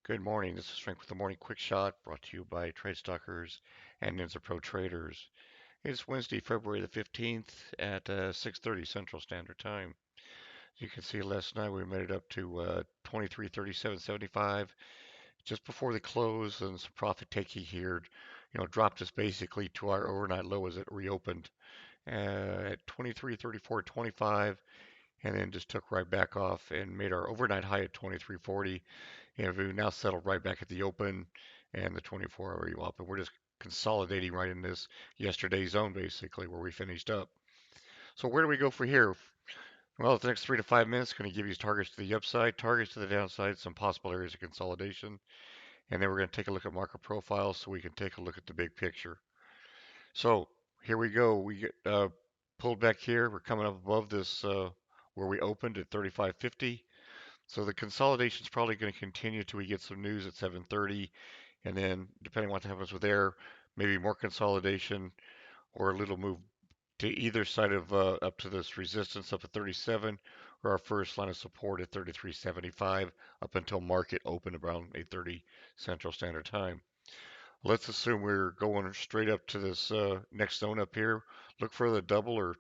Good morning. This is Frank with the Morning Quick Shot, brought to you by Trade Stalkers and Ninja Pro Traders. It's Wednesday, February the 15th at 6:30 Central Standard Time. As you can see, last night we made it up to 2337.75 just before the close, and some profit taking here, dropped us basically to our overnight low as it reopened at 2334.25, and then just took right back off and made our overnight high at 2340. And we've now settled right back at the open and the 24-hour VWAP. And we're just consolidating right in this yesterday's zone, basically, where we finished up. So where do we go from here? Well, the next 3 to 5 minutes going to give you targets to the upside, targets to the downside, some possible areas of consolidation. And then we're going to take a look at market profiles so we can take a look at the big picture. So here we go. We get pulled back here. We're coming up above this where we opened at 35.50. So the consolidation is probably going to continue till we get some news at 7:30, and then depending on what happens with there, maybe more consolidation or a little move to either side of up to this resistance up at 37, or our first line of support at 33.75 up until market open around 8:30 Central Standard Time. Let's assume we're going straight up to this next zone up here. Look for the double or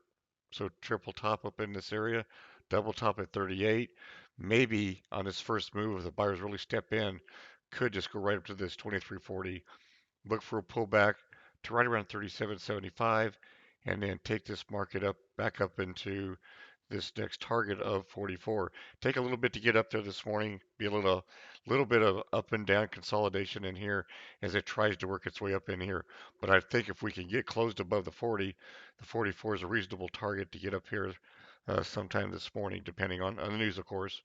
so triple top up in this area, double top at 38. Maybe on this first move, if the buyers really step in, could just go right up to this 2340. Look for a pullback to right around 37.75, and then take this market up back up into this next target of 44. Take a little bit to get up there this morning. Be a little bit of up and down consolidation in here as it tries to work its way up in here. But I think if we can get closed above the 40, the 44 is a reasonable target to get up here sometime this morning, depending on the news, of course.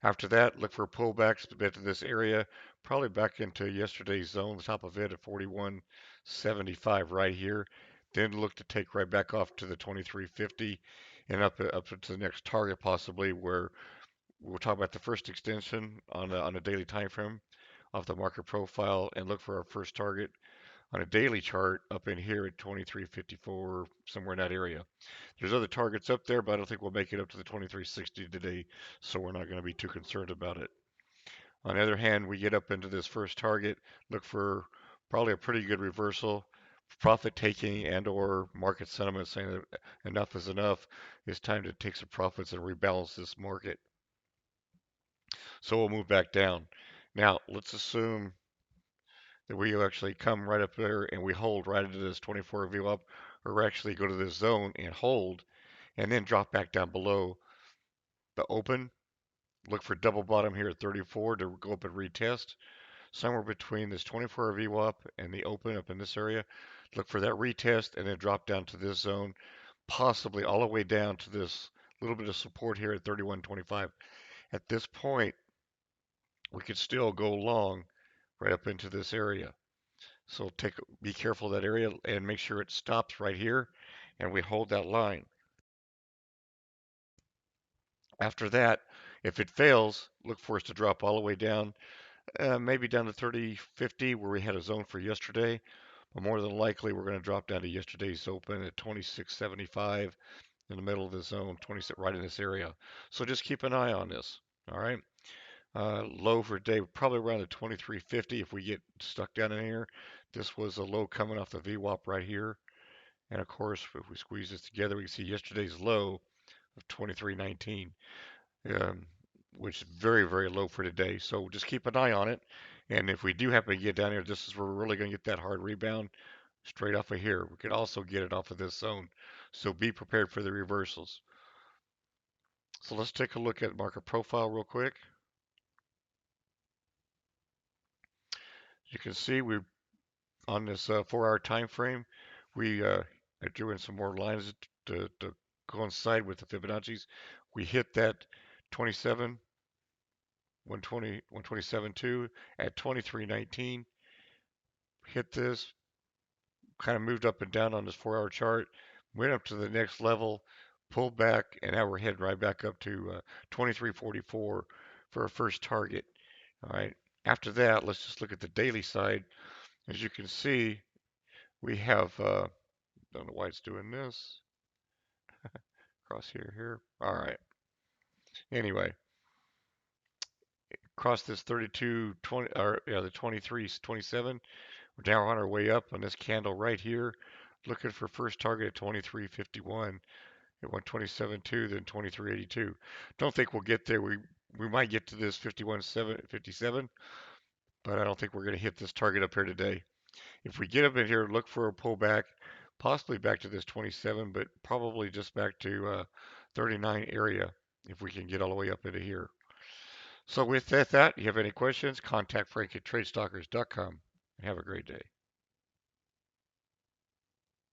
After that, look for pullbacks a bit to this area, probably back into yesterday's zone, the top of it at 41.75 right here. Then look to take right back off to the 23.50 and up to the next target possibly, where we'll talk about the first extension on a daily time frame off the market profile, and look for our first target on a daily chart up in here at 23.54, somewhere in that area. There's other targets up there, but I don't think we'll make it up to the 23.60 today, so we're not going to be too concerned about it. On the other hand, we get up into this first target, look for probably a pretty good reversal, profit taking and or market sentiment saying that enough is enough. It's time to take some profits and rebalance this market. So we'll move back down. Now, let's assume that we actually come right up there and we hold right into this 24 view up, or we actually go to this zone and hold, and then drop back down below the open. Look for double bottom here at 34 to go up and retest. Somewhere between this 24 VWAP and the open up in this area. Look for that retest and then drop down to this zone, possibly all the way down to this little bit of support here at 31.25. At this point, we could still go long right up into this area. So be careful of that area and make sure it stops right here and we hold that line. After that, if it fails, look for us to drop all the way down, maybe down to 30.50 where we had a zone for yesterday. But more than likely, we're going to drop down to yesterday's open at 26.75 in the middle of the zone, 26 right in this area. So just keep an eye on this. All right. Low for today, probably around the 23.50 if we get stuck down in here. This was a low coming off the VWAP right here. And of course, if we squeeze this together, we can see yesterday's low of 23.19, um, which is very, very low for today. So just keep an eye on it. And if we do happen to get down here, this is where we're really going to get that hard rebound straight off of here. We could also get it off of this zone. So be prepared for the reversals. So let's take a look at market profile real quick. You can see we on this 4-hour time frame, we I drew in some more lines to coincide with the Fibonacci's. We hit that 27, 120, 127.2 at 23.19. Hit this, kind of moved up and down on this 4-hour chart, went up to the next level, pulled back, and now we're heading right back up to 23.44 for our first target. All right. After that, let's just look at the daily side. As you can see, we have, don't know why it's doing this. Cross here. All right. Anyway, across this 32.20 or yeah, the 23.27. We're now on our way up on this candle right here, looking for first target at 23.51. It went 27.2, then 23.82. Don't think we'll get there. We might get to this 51.57, but I don't think we're going to hit this target up here today. If we get up in here, look for a pullback, possibly back to this 27, but probably just back to 39 area if we can get all the way up into here. So with that, you have any questions, contact Frank at tradestalkers.com. Have a great day.